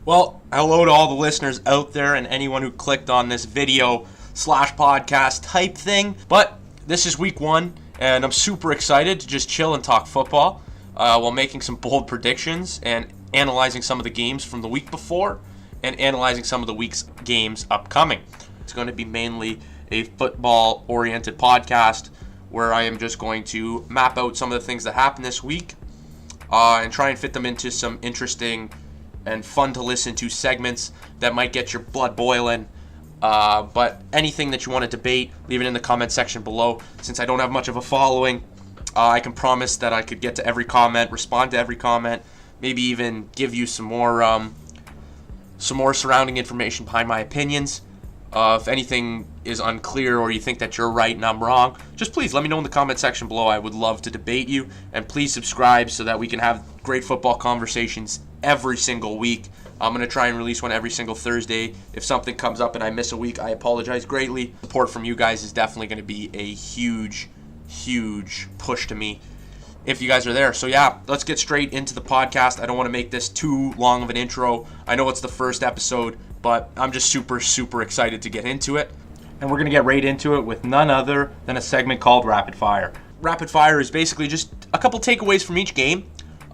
Well, hello to all the listeners out there and anyone who clicked on this video slash podcast type thing. But this is week one, and I'm super excited to just chill and talk football while making some bold predictions and analyzing some of the games from the week before and analyzing some of the week's games upcoming. It's going to be mainly a football-oriented podcast where I am just going to map out some of the things that happened this week and try and fit them into some interesting and fun to listen to segments that might get your blood boiling. But anything that you want to debate, leave it in the comment section below. Since I don't have much of a following, I can promise that I could get to every comment, respond to every comment, maybe even give you some more surrounding information behind my opinions. If anything is unclear or you think that you're right and I'm wrong, just please let me know in the comment section below. I would love to debate you. And please subscribe so that we can have great football conversations every single week. I'm going to try and release one every single Thursday. If something comes up and I miss a week, I apologize greatly. Support from you guys is definitely going to be a huge push to me if you guys are there. So yeah, let's get straight into the podcast. I don't want to make this too long of an intro. I know it's the first episode, but I'm just super excited to get into it. And we're going to get right into it with none other than a segment called Rapid Fire. Rapid Fire is basically just a couple takeaways from each game.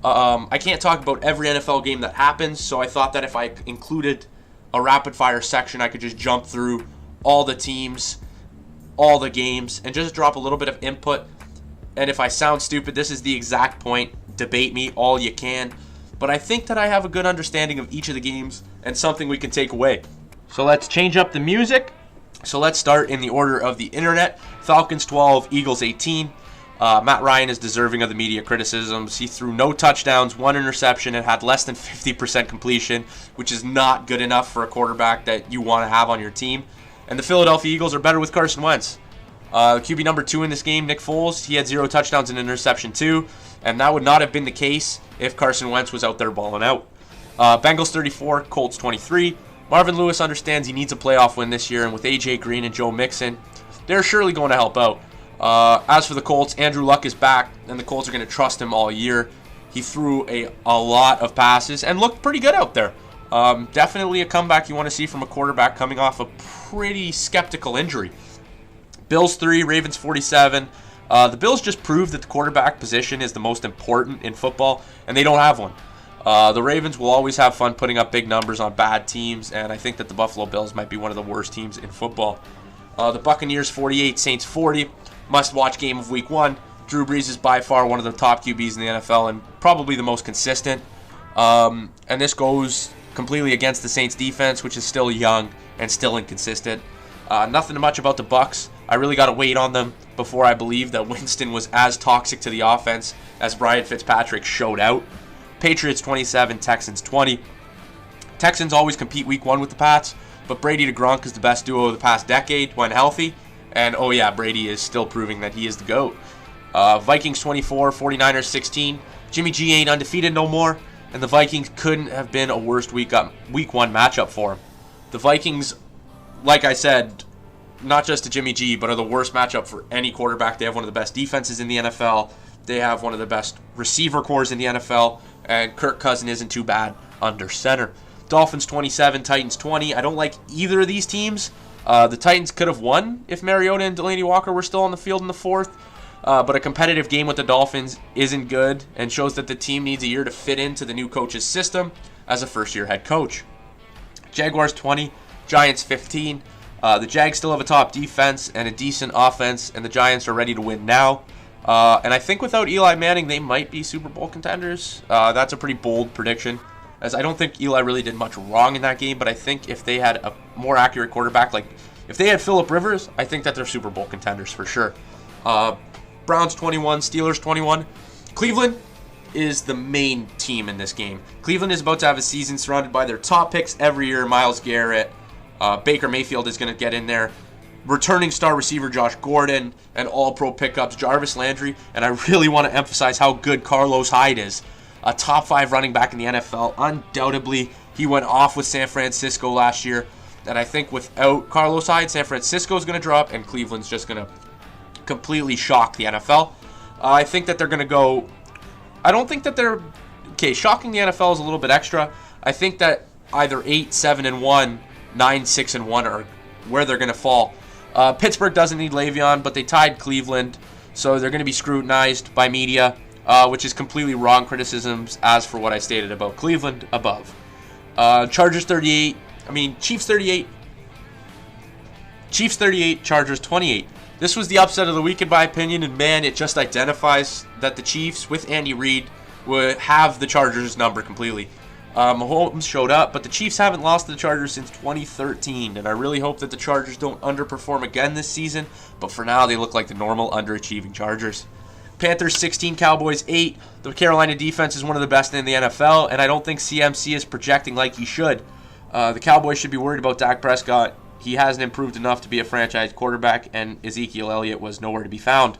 I can't talk about every NFL game that happens, so I thought that if I included a rapid fire section, I could just jump through all the teams, all the games, and just drop a little bit of input. And if I sound stupid, this is the exact point. Debate me all you can. But I think that I have a good understanding of each of the games and something we can take away. So let's change up the music. So let's start in the order of the internet. Falcons 12, Eagles 18. Matt Ryan is deserving of the media criticisms. He threw no touchdowns, one interception, and had less than 50% completion, which is not good enough for a quarterback that you want to have on your team. And the Philadelphia Eagles are better with Carson Wentz. QB number 2 in this game, Nick Foles, he had 0 touchdowns and an interception too, and that would not have been the case if Carson Wentz was out there balling out. Bengals 34, Colts 23. Marvin Lewis understands he needs a playoff win this year, and with AJ Green and Joe Mixon, they're surely going to help out. As for the Colts, Andrew Luck is back, and the Colts are going to trust him all year. He threw a lot of passes and looked pretty good out there. Definitely a comeback you want to see from a quarterback coming off a pretty skeptical injury. Bills 3, Ravens 47. The Bills just proved that the quarterback position is the most important in football, and they don't have one. The Ravens will always have fun putting up big numbers on bad teams, and I think that the Buffalo Bills might be one of the worst teams in football. The Buccaneers 48, Saints 40. Must-watch game of Week 1. Drew Brees is by far one of the top QBs in the NFL and probably the most consistent. And this goes completely against the Saints defense, which is still young and still inconsistent. Nothing much about the Bucs. I really got to wait on them before I believe that Winston was as toxic to the offense as Ryan Fitzpatrick showed out. Patriots 27, Texans 20. Texans always compete Week 1 with the Pats, but Brady to Gronk is the best duo of the past decade when healthy. And oh yeah, Brady is still proving that he is the GOAT. Vikings 24, 49ers 16. Jimmy G ain't undefeated no more, and the Vikings couldn't have been a worse Week 1 matchup for him. The Vikings, like I said, not just to Jimmy G, but are the worst matchup for any quarterback. They have one of the best defenses in the NFL. They have one of the best receiver cores in the NFL, and Kirk Cousins isn't too bad under center. Dolphins 27, Titans 20. I don't like either of these teams. The Titans could have won if Mariota and Delaney Walker were still on the field in the fourth, but a competitive game with the Dolphins isn't good and shows that the team needs a year to fit into the new coach's system as a first-year head coach. Jaguars 20, Giants 15. The Jags still have a top defense and a decent offense, and the Giants are ready to win now. And I think without Eli Manning, they might be Super Bowl contenders. That's a pretty bold prediction, as I don't think Eli really did much wrong in that game, but I think if they had a more accurate quarterback, like if they had Phillip Rivers, I think that they're Super Bowl contenders for sure. Browns 21, Steelers 21. Cleveland is the main team in this game. Cleveland is about to have a season surrounded by their top picks every year. Myles Garrett, Baker Mayfield is going to get in there. Returning star receiver Josh Gordon, and all-pro pickups Jarvis Landry, and I really want to emphasize how good Carlos Hyde is. A top 5 running back in the NFL. Undoubtedly, he went off with San Francisco last year. And I think without Carlos Hyde, San Francisco is going to drop, and Cleveland's just going to completely shock the NFL. I think that they're going to go... I don't think that they're... Okay, shocking the NFL is a little bit extra. I think that either 8-7-1, 9-6-1 are where they're going to fall. Pittsburgh doesn't need Le'Veon, but they tied Cleveland, so they're going to be scrutinized by media, which is completely wrong criticisms as for what I stated about Cleveland above. Chiefs 38, Chargers 28. This was the upset of the week in my opinion, and man, it just identifies that the Chiefs with Andy Reid would have the Chargers number completely. Mahomes showed up, but the Chiefs haven't lost to the Chargers since 2013, and I really hope that the Chargers don't underperform again this season, but for now they look like the normal underachieving Chargers. Panthers 16, Cowboys 8. The Carolina defense is one of the best in the NFL, and I don't think CMC is projecting like he should. The Cowboys should be worried about Dak Prescott. He hasn't improved enough to be a franchise quarterback, and Ezekiel Elliott was nowhere to be found.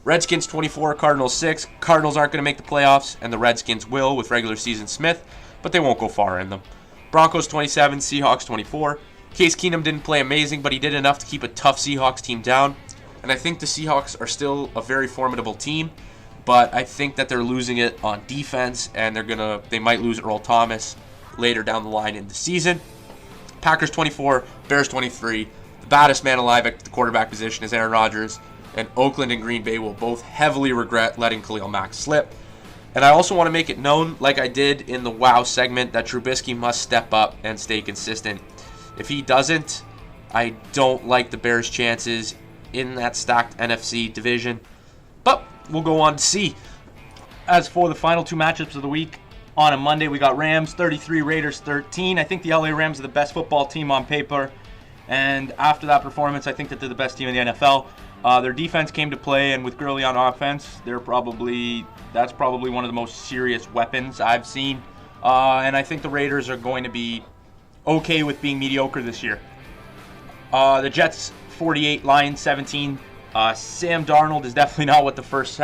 Redskins 24, Cardinals 6. Cardinals aren't going to make the playoffs, and the Redskins will with regular season Smith, but they won't go far in them. Broncos 27, Seahawks 24. Case Keenum didn't play amazing, but he did enough to keep a tough Seahawks team down. And I think the Seahawks are still a very formidable team, but I think that they're losing it on defense, and they might lose Earl Thomas later down the line in the season. Packers 24, Bears 23. The baddest man alive at the quarterback position is Aaron Rodgers, and Oakland and Green Bay will both heavily regret letting Khalil Mack slip. And I also want to make it known, like I did in the WOW segment, that Trubisky must step up and stay consistent. If he doesn't, I don't like the Bears' chances in that stacked NFC division. But we'll go on to see. As for the final two matchups of the week, on a Monday we got Rams 33, Raiders 13. I think the LA Rams are the best football team on paper. And after that performance, I think that they're the best team in the NFL. Their defense came to play, and with Gurley on offense, that's probably one of the most serious weapons I've seen. And I think the Raiders are going to be okay with being mediocre this year. The Jets 48, Lions 17. Sam Darnold is definitely not what the first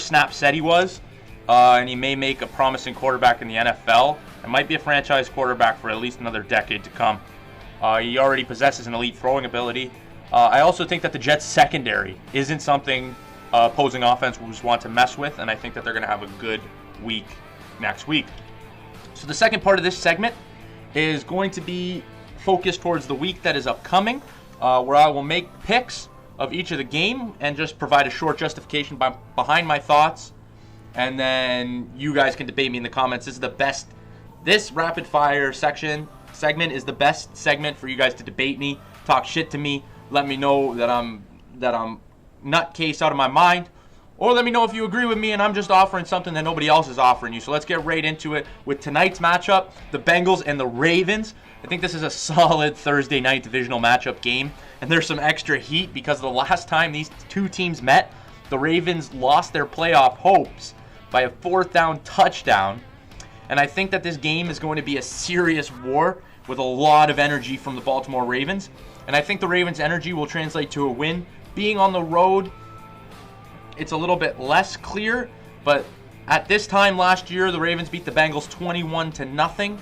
snap said he was, and he may make a promising quarterback in the NFL. It might be a franchise quarterback for at least another decade to come. He already possesses an elite throwing ability. I also think that the Jets secondary isn't something opposing offense will just want to mess with, and I think that they're going to have a good week next week. So the second part of this segment is going to be focused towards the week that is upcoming, where I will make picks of each of the game and just provide a short justification behind my thoughts, and then you guys can debate me in the comments. This rapid fire segment is the best segment for you guys to debate me, talk shit to me, let me know that I'm nutcase out of my mind, or let me know if you agree with me and I'm just offering something that nobody else is offering you. So let's get right into it with tonight's matchup, the Bengals and the Ravens. I think this is a solid Thursday night divisional matchup game, and there's some extra heat because the last time these two teams met, the Ravens lost their playoff hopes by a fourth down touchdown, and I think that this game is going to be a serious war with a lot of energy from the Baltimore Ravens, and I think the Ravens' energy will translate to a win. Being on the road, it's a little bit less clear, but at this time last year, the Ravens beat the Bengals 21-0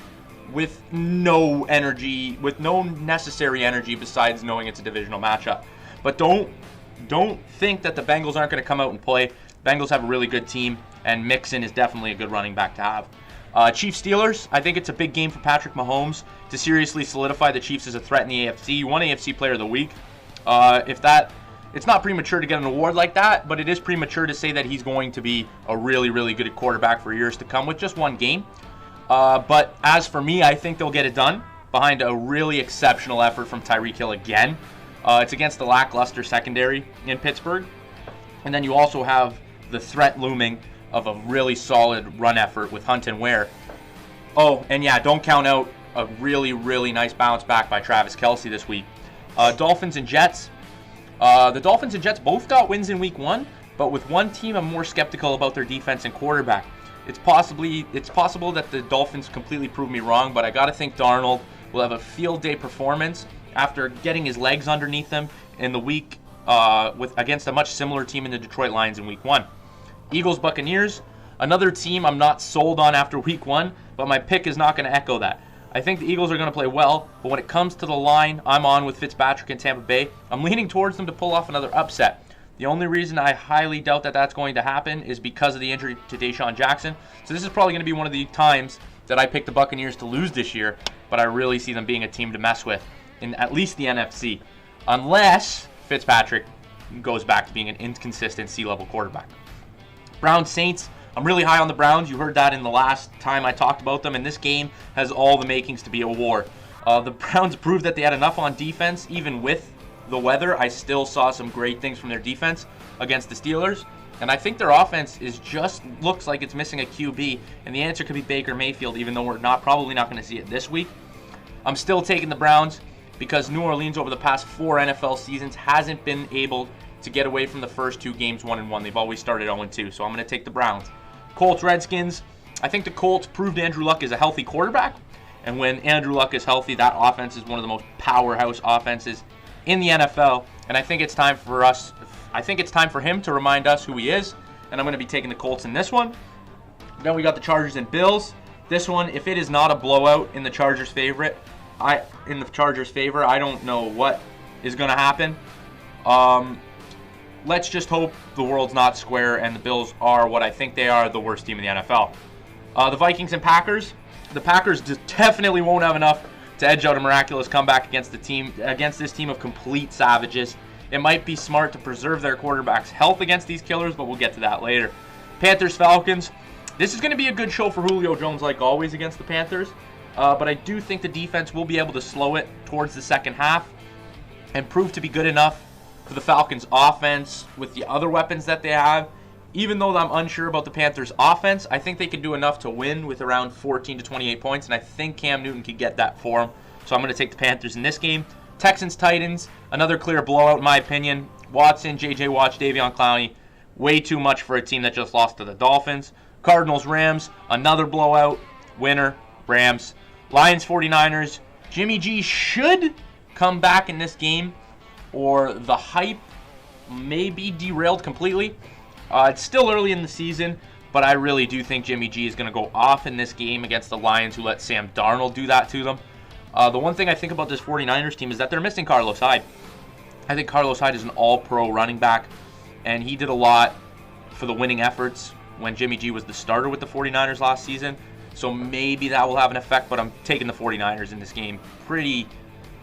with no energy, with no necessary energy besides knowing it's a divisional matchup. But don't think that the Bengals aren't going to come out and play. Bengals have a really good team, and Mixon is definitely a good running back to have. Chiefs Steelers, I think it's a big game for Patrick Mahomes to seriously solidify the Chiefs as a threat in the AFC. He won AFC Player of the Week. It's not premature to get an award like that, but it is premature to say that he's going to be a really, really good quarterback for years to come with just one game. But as for me, I think they'll get it done behind a really exceptional effort from Tyreek Hill again. It's against the lackluster secondary in Pittsburgh. And then you also have the threat looming of a really solid run effort with Hunt and Ware. Oh, and yeah, don't count out a really, really nice bounce back by Travis Kelce this week. Dolphins and Jets. The Dolphins and Jets both got wins in week one, but with one team, I'm more skeptical about their defense and quarterback. It's possible that the Dolphins completely prove me wrong, but I got to think Darnold will have a field day performance after getting his legs underneath him in the week against a much similar team in the Detroit Lions in week one. Eagles Buccaneers, another team I'm not sold on after week one, but my pick is not going to echo that. I think the Eagles are going to play well, but when it comes to the line, I'm on with Fitzpatrick and Tampa Bay. I'm leaning towards them to pull off another upset. The only reason I highly doubt that that's going to happen is because of the injury to Deshaun Jackson. So this is probably going to be one of the times that I picked the Buccaneers to lose this year, but I really see them being a team to mess with in at least the NFC, unless Fitzpatrick goes back to being an inconsistent C-level quarterback. Browns Saints, I'm really high on the Browns. You heard that in the last time I talked about them, and this game has all the makings to be a war. The Browns proved that they had enough on defense, even with the weather. I still saw some great things from their defense against the Steelers. And I think their offense looks like it's missing a QB, and the answer could be Baker Mayfield, even though we're probably not going to see it this week. I'm still taking the Browns because New Orleans over the past 4 NFL seasons hasn't been able to get away from the first 2 games 1-1. They've always started 0-2, so I'm going to take the Browns. Colts Redskins, I think the Colts proved Andrew Luck is a healthy quarterback, and when Andrew Luck is healthy, that offense is one of the most powerhouse offenses in the NFL, and I think it's time for him to remind us who he is, and I'm going to be taking the Colts in this one. Then we got the Chargers and Bills. This one, if it is not a blowout in the Chargers' favor, I don't know what is going to happen. Let's just hope the world's not square and the Bills are what I think they are, the worst team in the NFL. The Vikings and Packers. The Packers definitely won't have enough to edge out a miraculous comeback against this team of complete savages. It might be smart to preserve their quarterback's health against these killers, but we'll get to that later. Panthers Falcons. This is going to be a good show for Julio Jones, like always, against the Panthers. But I do think the defense will be able to slow it towards the second half and prove to be good enough for the Falcons' offense with the other weapons that they have. Even though I'm unsure about the Panthers' offense, I think they can do enough to win with around 14 to 28 points, and I think Cam Newton could get that for them. So I'm going to take the Panthers in this game. Texans-Titans, another clear blowout in my opinion. Watson, J.J. Watt, Davion Clowney, way too much for a team that just lost to the Dolphins. Cardinals-Rams, another blowout. Winner, Rams. Lions-49ers, Jimmy G should come back in this game, or the hype may be derailed completely. It's still early in the season, but I really do think Jimmy G is going to go off in this game against the Lions, who let Sam Darnold do that to them. The one thing I think about this 49ers team is that they're missing Carlos Hyde. I think Carlos Hyde is an all-pro running back, and he did a lot for the winning efforts when Jimmy G was the starter with the 49ers last season. So maybe that will have an effect, but I'm taking the 49ers in this game pretty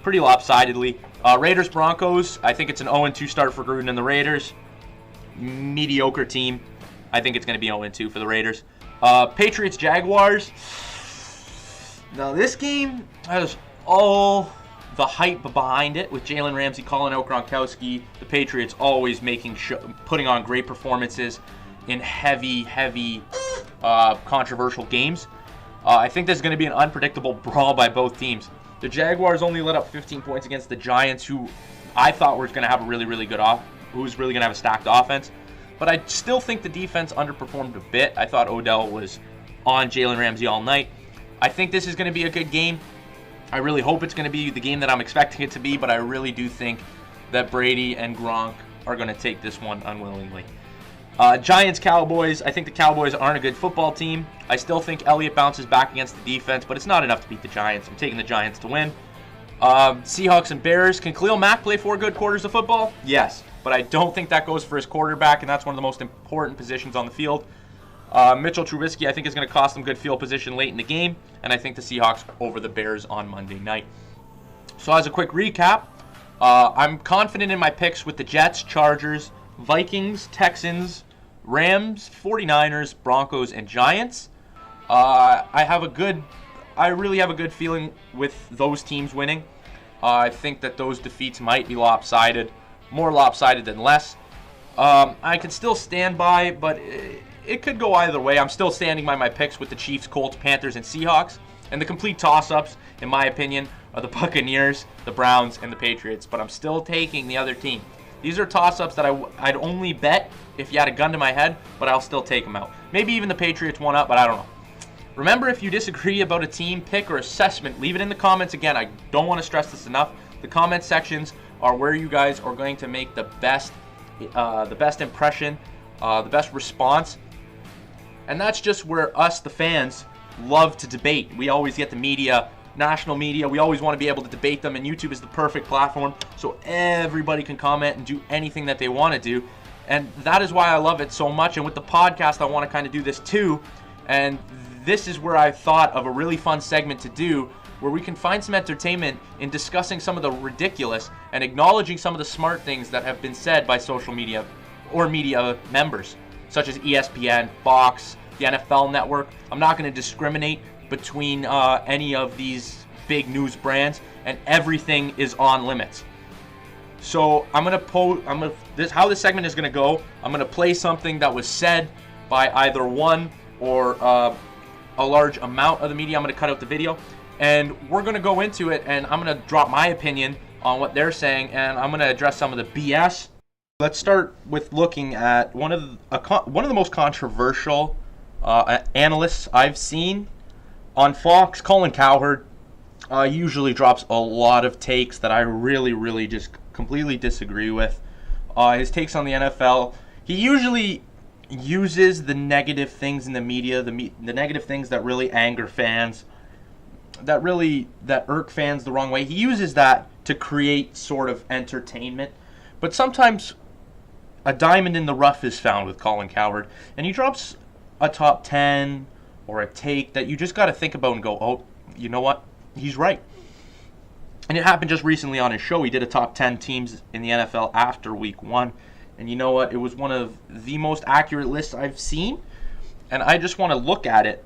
lopsidedly. Raiders-Broncos, I think it's an 0-2 start for Gruden and the Raiders. Mediocre team. I think it's going to be 0-2 for the Raiders. Patriots-Jaguars. Now this game has all the hype behind it with Jalen Ramsey calling out Gronkowski. The Patriots always putting on great performances in heavy controversial games. I think this is going to be an unpredictable brawl by both teams. The Jaguars only let up 15 points against the Giants, who I thought were going to have a really good who's really going to have a stacked offense. But I still think the defense underperformed a bit. I thought Odell was on Jalen Ramsey all night. I think this is going to be a good game. I really hope it's going to be the game that I'm expecting it to be, but I really do think that Brady and Gronk are going to take this one unwillingly. Giants-Cowboys. I think the Cowboys aren't a good football team. I still think Elliott bounces back against the defense, but it's not enough to beat the Giants. I'm taking the Giants to win. Seahawks and Bears. Can Khalil Mack play 4 good quarters of football? Yes, but I don't think that goes for his quarterback, and that's one of the most important positions on the field. Mitchell Trubisky, I think, is going to cost them good field position late in the game, and I think the Seahawks over the Bears on Monday night. So as a quick recap, I'm confident in my picks with the Jets, Chargers, Vikings, Texans, Rams, 49ers, Broncos, and Giants. I really have a good feeling with those teams winning. I think that those defeats might be lopsided, more lopsided than less. I can still stand by, but it could go either way. I'm still standing by my picks with the Chiefs, Colts, Panthers, and Seahawks. And the complete toss-ups, in my opinion, are the Buccaneers, the Browns, and the Patriots. But I'm still taking the other team. These are toss-ups that I'd only bet if you had a gun to my head, but I'll still take them out. Maybe even the Patriots won up, but I don't know. Remember, if you disagree about a team, pick, or assessment, leave it in the comments. Again, I don't want to stress this enough. The comment sections are where you guys are going to make the best impression, the best response. And that's just where us, the fans, love to debate. We always get the media, national media. We always want to be able to debate them, and YouTube is the perfect platform so everybody can comment and do anything that they want to do. And that is why I love it so much. And with the podcast, I want to kind of do this too. And this is where I thought of a really fun segment to do, where we can find some entertainment in discussing some of the ridiculous and acknowledging some of the smart things that have been said by social media or media members, such as ESPN, Fox, the NFL Network. I'm not going to discriminate between any of these big news brands, and everything is on limits. So how this segment is going to go, I'm going to play something that was said by either one or a large amount of the media. I'm going to cut out the video, and we're going to go into it, and I'm going to drop my opinion on what they're saying, and I'm going to address some of the BS. Let's start with looking at one of the most controversial analysts I've seen on Fox. Colin Cowherd usually drops a lot of takes that I really just completely disagree with. His takes on the NFL, he usually uses the negative things in the media, the negative things that really anger fans, that irk fans the wrong way. He uses that to create sort of entertainment. But sometimes a diamond in the rough is found with Colin Cowherd, and he drops a top 10 or a take that you just got to think about and go, oh, you know what? He's right. And it happened just recently on his show. He did a top 10 teams in the NFL after week 1. And you know what? It was one of the most accurate lists I've seen. And I just want to look at it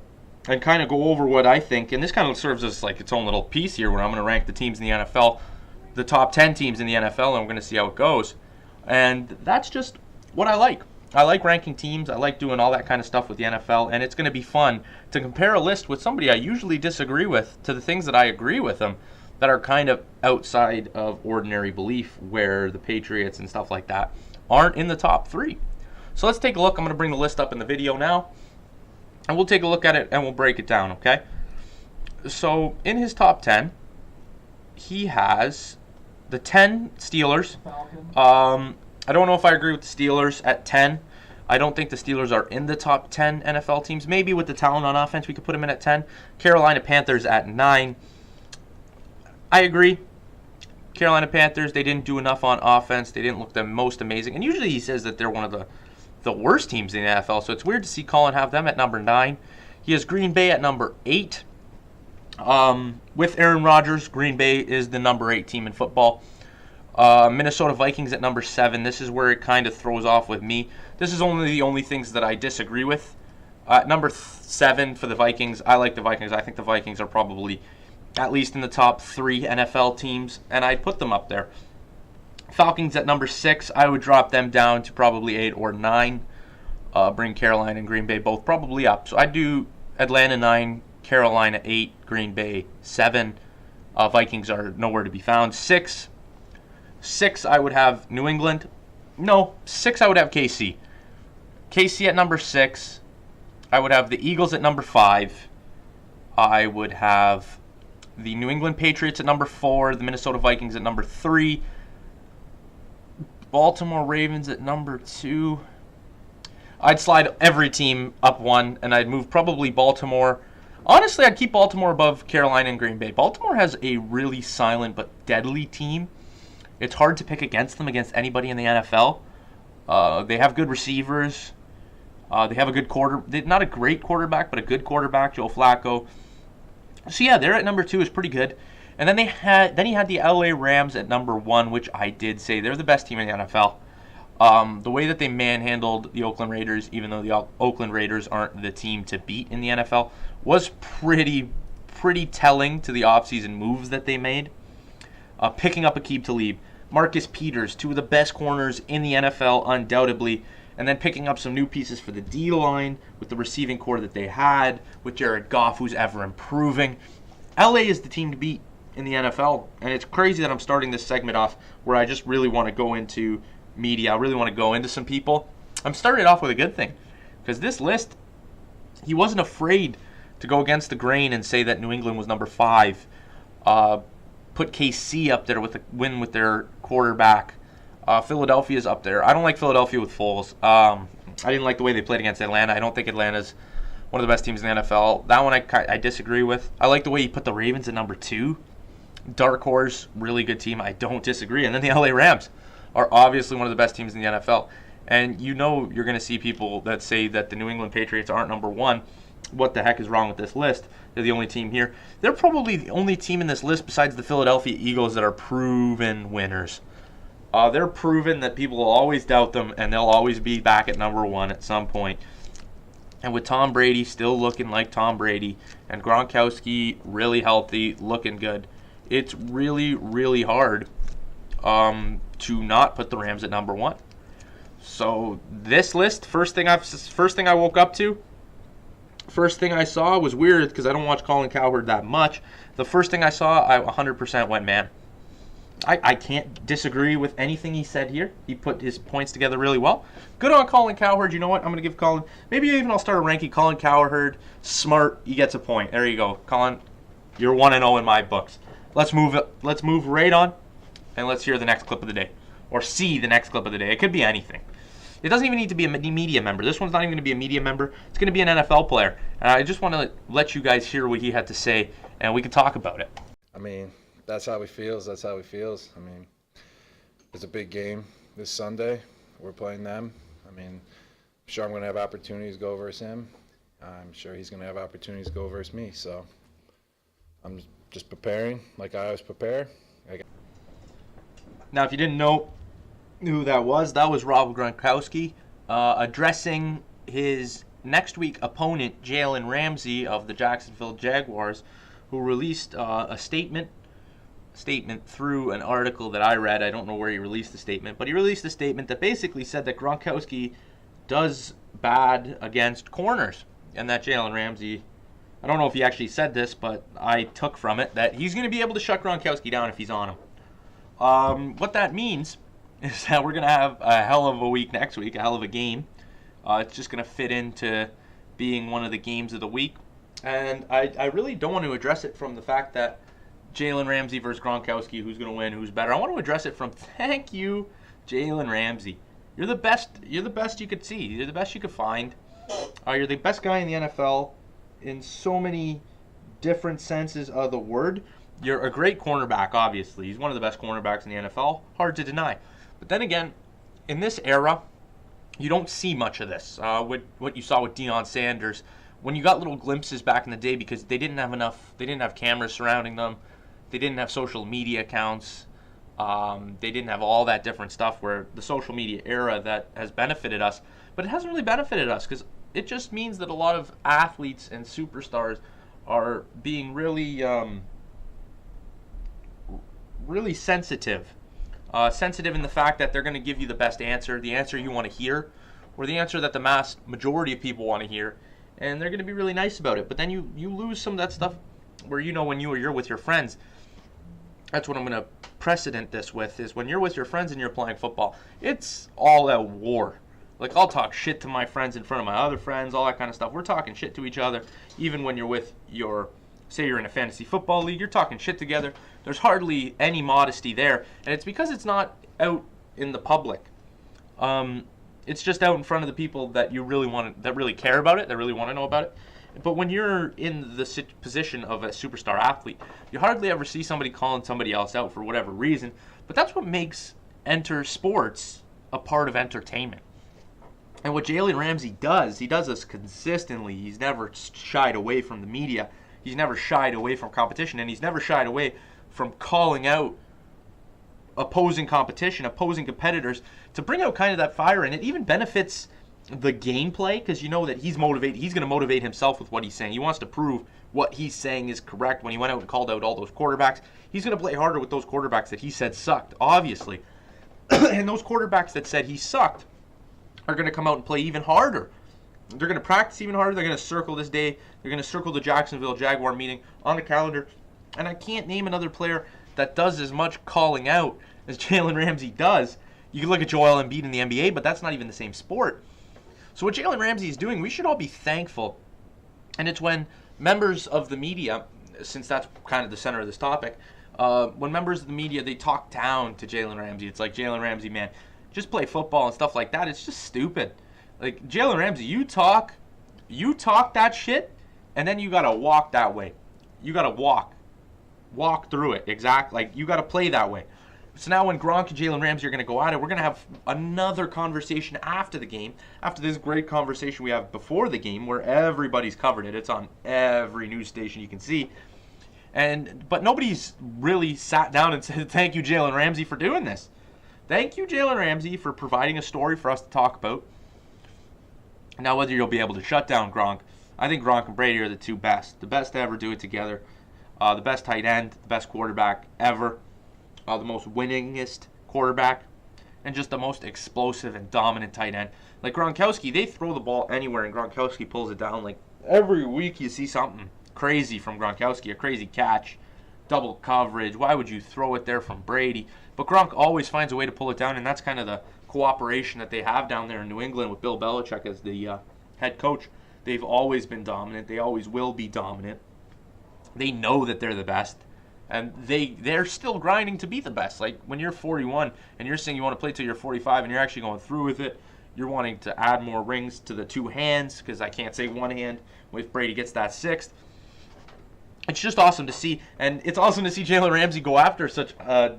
and kind of go over what I think. And this kind of serves as like its own little piece here where I'm going to rank the teams in the NFL, the top 10 teams in the NFL, and we're going to see how it goes. And that's just what I like. I like ranking teams. I like doing all that kind of stuff with the NFL. And it's going to be fun to compare a list with somebody I usually disagree with to the things that I agree with them that are kind of outside of ordinary belief, where the Patriots and stuff like that aren't in the top 3. So let's take a look. I'm going to bring the list up in the video now, and we'll take a look at it and we'll break it down, okay? So in his top 10, he has the 10 Steelers. I don't know if I agree with the Steelers at 10. I don't think the Steelers are in the top 10 NFL teams. Maybe with the talent on offense, we could put them in at 10. Carolina Panthers at 9. I agree. Carolina Panthers, they didn't do enough on offense. They didn't look the most amazing. And usually he says that they're one of the worst teams in the NFL, so it's weird to see Colin have them at number 9. He has Green Bay at number 8. With Aaron Rodgers, Green Bay is the number 8 team in football. Minnesota Vikings at number 7. This is where it kind of throws off with me. This is the only things that I disagree with. Number 7 for the Vikings. I like the Vikings. I think the Vikings are probably at least in the top 3 NFL teams, and I'd put them up there. Falcons at number 6. I would drop them down to probably 8 or 9. Bring Carolina and Green Bay both probably up. So I'd do Atlanta 9, Carolina 8, Green Bay 7. Vikings are nowhere to be found. 6, I would have New England. No, 6, I would have KC. KC at number 6. I would have the Eagles at number 5. I would have the New England Patriots at number 4. The Minnesota Vikings at number 3. Baltimore Ravens at number 2. I'd slide every team up 1, and I'd move probably Baltimore. Honestly, I'd keep Baltimore above Carolina and Green Bay. Baltimore has a really silent but deadly team. It's hard to pick against them against anybody in the NFL. They have good receivers. They have a good not a great quarterback, but a good quarterback, Joe Flacco. So yeah, they're at number 2 is pretty good. And then he had the LA Rams at number 1, which I did say they're the best team in the NFL. The way that they manhandled the Oakland Raiders, even though the Oakland Raiders aren't the team to beat in the NFL, was pretty telling to the offseason moves that they made. Picking up Aqib Talib, Marcus Peters, 2 of the best corners in the NFL, undoubtedly. And then picking up some new pieces for the D-line with the receiving core that they had, with Jared Goff, who's ever improving. LA is the team to beat in the NFL. And it's crazy that I'm starting this segment off where I just really want to go into media. I really want to go into some people. I'm starting it off with a good thing, because this list, he wasn't afraid to go against the grain and say that New England was number 5. Put KC up there with a win with their quarterback. Philadelphia's up there. I don't like Philadelphia with Foles. I didn't like the way they played against Atlanta. I don't think Atlanta's one of the best teams in the NFL. That one I disagree with. I like the way he put the Ravens at number 2. Dark horse, really good team. I don't disagree. And then the LA Rams are obviously one of the best teams in the NFL. And you know you're going to see people that say that the New England Patriots aren't number 1 what the heck is wrong with this list. They're the only team here. They're probably the only team in this list besides the Philadelphia Eagles that are proven winners. They're proven that people will always doubt them, and they'll always be back at number one at some point. And with Tom Brady still looking like Tom Brady, and Gronkowski really healthy, looking good, it's really, really hard to not put the Rams at number one. So this list, first thing I woke up to, first thing I saw was weird because I don't watch Colin Cowherd that much. The first thing I saw, I 100% went man. I can't disagree with anything he said here. He put his points together really well. Good on Colin Cowherd. You know what? I'm going to give Colin, maybe even I'll start a ranking. Colin Cowherd, smart, he gets a point. There you go. Colin, you're 1-0 in my books. Let's move right on, and let's hear the next clip of the day. Or see the next clip of the day. It could be anything. It doesn't even need to be a media member. This one's not even going to be a media member. It's going to be an NFL player. And I just want to let you guys hear what he had to say, and we can talk about it. I mean, that's how he feels. That's how he feels. I mean, it's a big game this Sunday. We're playing them. I mean, I'm sure I'm going to have opportunities to go versus him. I'm sure he's going to have opportunities to go versus me. So I'm just preparing like I always prepare. Now, if you didn't know who that was Rob Gronkowski addressing his next week opponent, Jalen Ramsey of the Jacksonville Jaguars, who released a statement through an article that I read. I don't know where he released the statement, but he released a statement that basically said that Gronkowski does bad against corners, and that Jalen Ramsey, I don't know if he actually said this, but I took from it that he's going to be able to shut Gronkowski down if he's on him. What that means is that we're going to have a hell of a week next week, a hell of a game. It's just going to fit into being one of the games of the week. And I really don't want to address it from the fact that Jalen Ramsey versus Gronkowski, who's going to win, who's better. I want to address it from thank you, Jalen Ramsey. You're the best you could see. You're the best you could find. You're the best guy in the NFL in so many different senses of the word. You're a great cornerback, obviously. He's one of the best cornerbacks in the NFL. Hard to deny. But then again, in this era, you don't see much of this. What you saw with Deion Sanders, when you got little glimpses back in the day, because they didn't have cameras surrounding them, they didn't have social media accounts, they didn't have all that different stuff, where the social media era that has benefited us, but it hasn't really benefited us, because it just means that a lot of athletes and superstars are being really sensitive. Sensitive in the fact that they're going to give you the best answer, the answer you want to hear, or the answer that the mass majority of people want to hear, and they're going to be really nice about it. But then you lose some of that stuff where, you know, when you're with your friends. That's what I'm going to precedent this with, is when you're with your friends and you're playing football, it's all out war. Like, I'll talk shit to my friends in front of my other friends, all that kind of stuff. We're talking shit to each other, even when you're with say you're in a fantasy football league, you're talking shit together. There's hardly any modesty there, and it's because it's not out in the public. It's just out in front of the people that you that really care about it, that really want to know about it. But when you're in the position of a superstar athlete, you hardly ever see somebody calling somebody else out for whatever reason. But that's what makes sports a part of entertainment. And what Jalen Ramsey does, he does this consistently. He's never shied away from the media. He's never shied away from competition, and he's never shied away from calling out opposing competition, opposing competitors, to bring out kind of that fire. And it even benefits the gameplay, because you know that he's going to motivate himself with what he's saying. He wants to prove what he's saying is correct. When he went out and called out all those quarterbacks, he's going to play harder with those quarterbacks that he said sucked, obviously. And those quarterbacks that said he sucked are going to come out and play even harder. They're going to practice even harder. They're going to circle this day. They're going to circle the Jacksonville Jaguar meeting on the calendar. And I can't name another player that does as much calling out as Jalen Ramsey does. You can look at Joel Embiid in the NBA, but that's not even the same sport. So what Jalen Ramsey is doing, we should all be thankful. And it's when members of the media, since that's kind of the center of this topic, when members of the media, they talk down to Jalen Ramsey. It's like, Jalen Ramsey, man, just play football and stuff like that. It's just stupid. Like, Jalen Ramsey, you talk that shit, and then you got to walk that way. You got to walk through it, exactly. Like, you got to play that way. So now when Gronk and Jalen Ramsey are going to go at it, we're going to have another conversation after the game, after this great conversation we have before the game where everybody's covered it. It's on every news station you can see. But nobody's really sat down and said, thank you, Jalen Ramsey, for doing this. Thank you, Jalen Ramsey, for providing a story for us to talk about. Now, whether you'll be able to shut down Gronk, I think Gronk and Brady are the two best. The best to ever do it together. The best tight end, the best quarterback ever. The most winningest quarterback. And just the most explosive and dominant tight end. Like Gronkowski, they throw the ball anywhere and Gronkowski pulls it down. Like every week you see something crazy from Gronkowski. A crazy catch. Double coverage. Why would you throw it there from Brady? But Gronk always finds a way to pull it down, and that's kind of the cooperation that they have down there in New England with Bill Belichick as the head coach. They've always been dominant. They always will be dominant. They know that they're the best, and they're still grinding to be the best. Like when you're 41 and you're saying you want to play till you're 45 and you're actually going through with it, you're wanting to add more rings to the two hands, because I can't say one hand if Brady gets that sixth. It's just awesome to see, and it's awesome to see Jalen Ramsey go after such a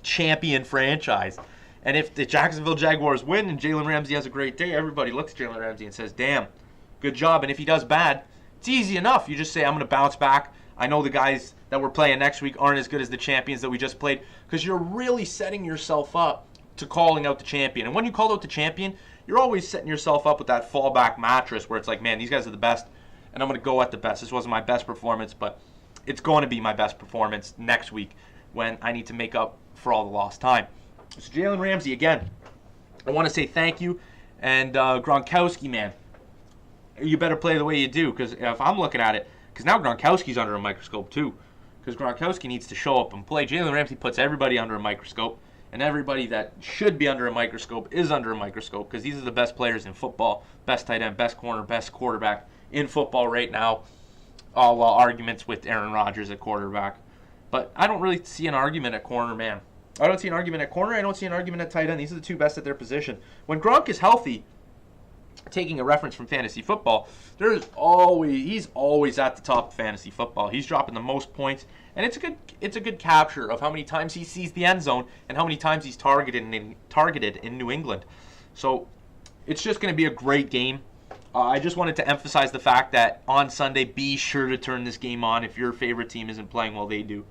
champion franchise. And if the Jacksonville Jaguars win and Jalen Ramsey has a great day, everybody looks at Jalen Ramsey and says, damn, good job. And if he does bad, it's easy enough. You just say, I'm going to bounce back. I know the guys that we're playing next week aren't as good as the champions that we just played, because you're really setting yourself up to calling out the champion. And when you call out the champion, you're always setting yourself up with that fallback mattress where it's like, man, these guys are the best, and I'm going to go at the best. This wasn't my best performance, but it's going to be my best performance next week when I need to make up for all the lost time. So Jalen Ramsey, again, I want to say thank you. And Gronkowski, man, you better play the way you do, because if I'm looking at it, because now Gronkowski's under a microscope too, because Gronkowski needs to show up and play. Jalen Ramsey puts everybody under a microscope, and everybody that should be under a microscope is under a microscope, because these are the best players in football, best tight end, best corner, best quarterback in football right now. All arguments with Aaron Rodgers at quarterback. But I don't really see an argument at corner, man. I don't see an argument at corner. I don't see an argument at tight end. These are the two best at their position. When Gronk is healthy, taking a reference from fantasy football, he's always at the top of fantasy football. He's dropping the most points, and it's a good capture of how many times he sees the end zone and how many times he's targeted in New England. So it's just going to be a great game. I just wanted to emphasize the fact that on Sunday, be sure to turn this game on if your favorite team isn't playing while they do,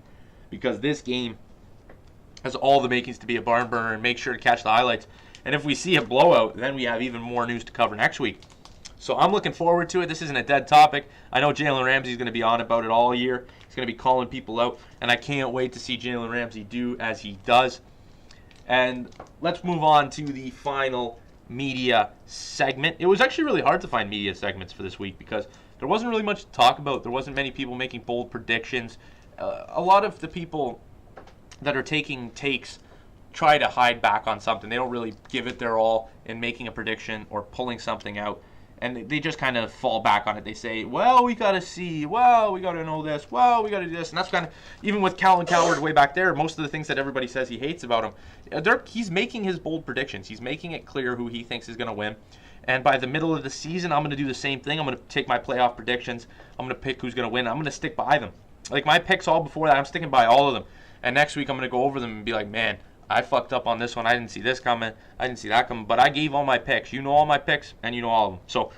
because this game has all the makings to be a barn burner, and make sure to catch the highlights. And if we see a blowout, then we have even more news to cover next week. So I'm looking forward to it. This isn't a dead topic. I know Jalen Ramsey is going to be on about it all year. He's going to be calling people out, and I can't wait to see Jalen Ramsey do as he does. And let's move on to the final media segment. It was actually really hard to find media segments for this week because there wasn't really much to talk about. There wasn't many people making bold predictions. A lot of the people that are taking takes try to hide back on something. They don't really give it their all in making a prediction or pulling something out. And they just kind of fall back on it. They say, well, we got to see. Well, we got to know this. Well, we got to do this. And that's kind of, even with Colin Cowherd way back there, most of the things that everybody says he hates about him, he's making his bold predictions. He's making it clear who he thinks is going to win. And by the middle of the season, I'm going to do the same thing. I'm going to take my playoff predictions. I'm going to pick who's going to win. I'm going to stick by them. Like my picks all before that, I'm sticking by all of them. And next week, I'm going to go over them and be like, man, I fucked up on this one. I didn't see this coming. I didn't see that coming. But I gave all my picks. You know all my picks, and you know all of them. So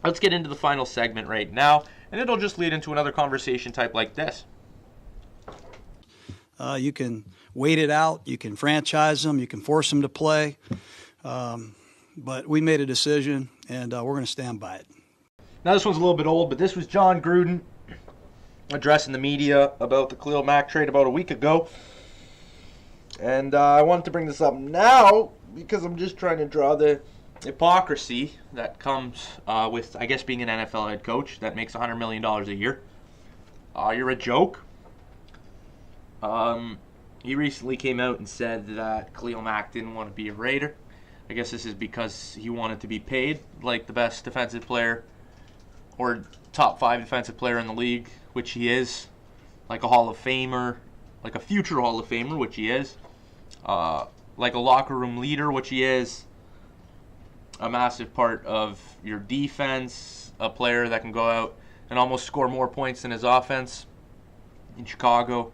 let's get into the final segment right now. And it'll just lead into another conversation type like this. You can wait it out. You can franchise them. You can force them to play. But we made a decision, and we're going to stand by it. Now, this one's a little bit old, but this was John Gruden addressing the media about the Khalil Mack trade about a week ago. And I wanted to bring this up now because I'm just trying to draw the hypocrisy that comes with, I guess, being an NFL head coach that makes $100 million a year. You're a joke. He recently came out and said that Khalil Mack didn't want to be a Raider. I guess this is because he wanted to be paid like the best defensive player or top 5 defensive player in the league, which he is, like a Hall of Famer, like a future Hall of Famer, which he is, like a locker room leader, which he is, a massive part of your defense, a player that can go out and almost score more points than his offense in Chicago,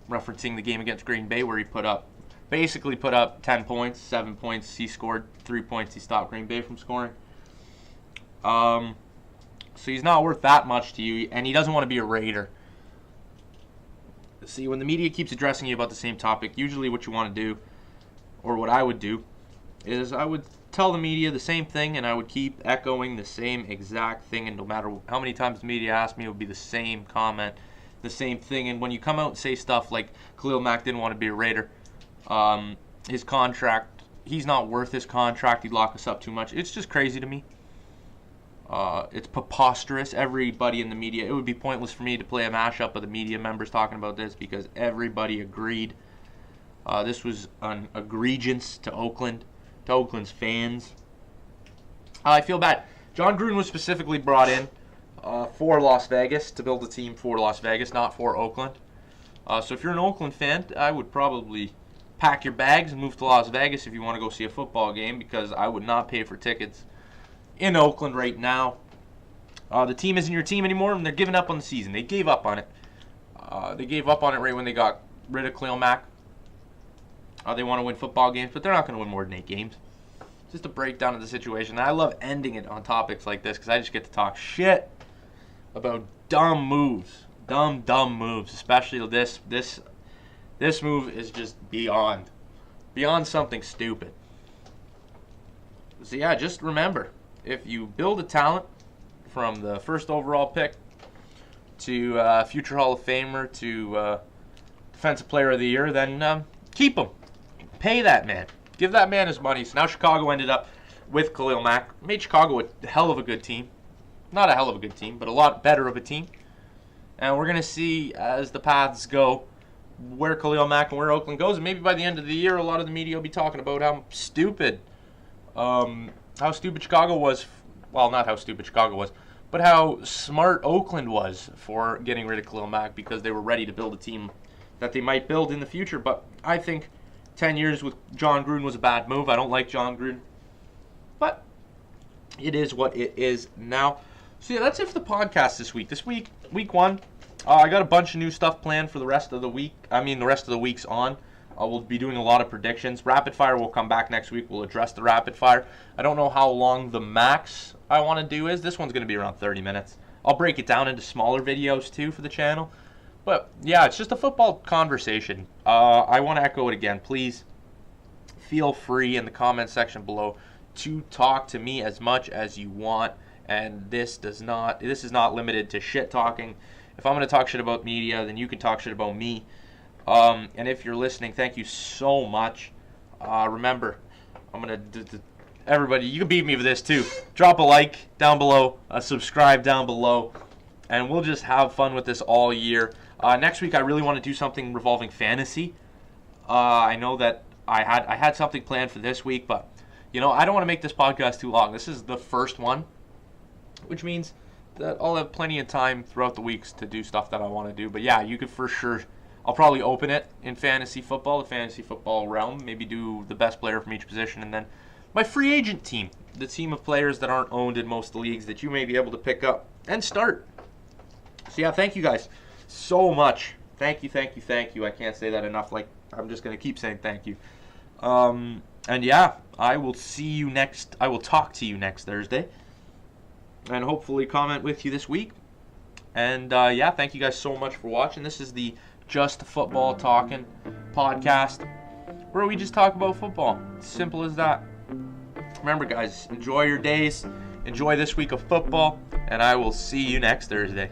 referencing the game against Green Bay where he basically put up 10 points, 7 points. He scored 3 points. He stopped Green Bay from scoring. So he's not worth that much to you, and he doesn't want to be a Raider. See, when the media keeps addressing you about the same topic, usually what you want to do, or what I would do, is I would tell the media the same thing, and I would keep echoing the same exact thing, and no matter how many times the media asked me, it would be the same comment, the same thing. And when you come out and say stuff like Khalil Mack didn't want to be a Raider, his contract, he's not worth his contract, he'd lock us up too much, it's just crazy to me. It's preposterous. Everybody in the media, it would be pointless for me to play a mashup of the media members talking about this because everybody agreed. This was an egregious to Oakland's fans. I feel bad. John Gruden was specifically brought in for Las Vegas, to build a team for Las Vegas, not for Oakland. So if you're an Oakland fan, I would probably pack your bags and move to Las Vegas if you want to go see a football game, because I would not pay for tickets in Oakland right now. The team isn't your team anymore, and they're giving up on the season. They gave up on it. They gave up on it right when they got rid of Khalil Mack. They want to win football games, but they're not going to win more than 8 games. Just a breakdown of the situation. And I love ending it on topics like this because I just get to talk shit about dumb moves. Dumb moves. Especially this move is just beyond something stupid. So yeah, just remember, if you build a talent from the first overall pick to future Hall of Famer to Defensive Player of the Year, then keep him. Pay that man. Give that man his money. So now Chicago ended up with Khalil Mack. Made Chicago a hell of a good team. Not a hell of a good team, but a lot better of a team. And we're going to see as the paths go where Khalil Mack and where Oakland goes. And maybe by the end of the year, a lot of the media will be talking about how stupid Chicago was. Well, not how stupid Chicago was, but how smart Oakland was for getting rid of Khalil Mack, because they were ready to build a team that they might build in the future. But I think 10 years with John Gruden was a bad move. I don't like John Gruden, but it is what it is now. So yeah, that's it for the podcast this week. This week, week 1, I got a bunch of new stuff planned for the rest of the week. The rest of the weeks on. We'll be doing a lot of predictions. Rapid Fire will come back next week. We'll address the Rapid Fire. I don't know how long the max I want to do is. This one's going to be around 30 minutes. I'll break it down into smaller videos too for the channel. But yeah, it's just a football conversation. I want to echo it again. Please feel free in the comment section below to talk to me as much as you want. And this is not limited to shit talking. If I'm going to talk shit about media, then you can talk shit about me. And if you're listening, thank you so much. Remember, I'm going to everybody, you can beat me with this too. Drop a like down below, subscribe down below, and we'll just have fun with this all year. Next week, I really want to do something revolving fantasy. I know that I had something planned for this week, but I don't want to make this podcast too long. This is the first one, which means that I'll have plenty of time throughout the weeks to do stuff that I want to do. But yeah, you could for sure. I'll probably open it in fantasy football, the fantasy football realm. Maybe do the best player from each position, and then my free agent team, the team of players that aren't owned in most of the leagues that you may be able to pick up and start. So yeah, thank you guys so much. Thank you. I can't say that enough. I'm just going to keep saying thank you. And yeah, I will talk to you next Thursday. And hopefully comment with you this week. And yeah, thank you guys so much for watching. This is the Just Football Talking podcast, where we just talk about football. Simple as that. Remember, guys, enjoy your days. Enjoy this week of football. And I will see you next Thursday.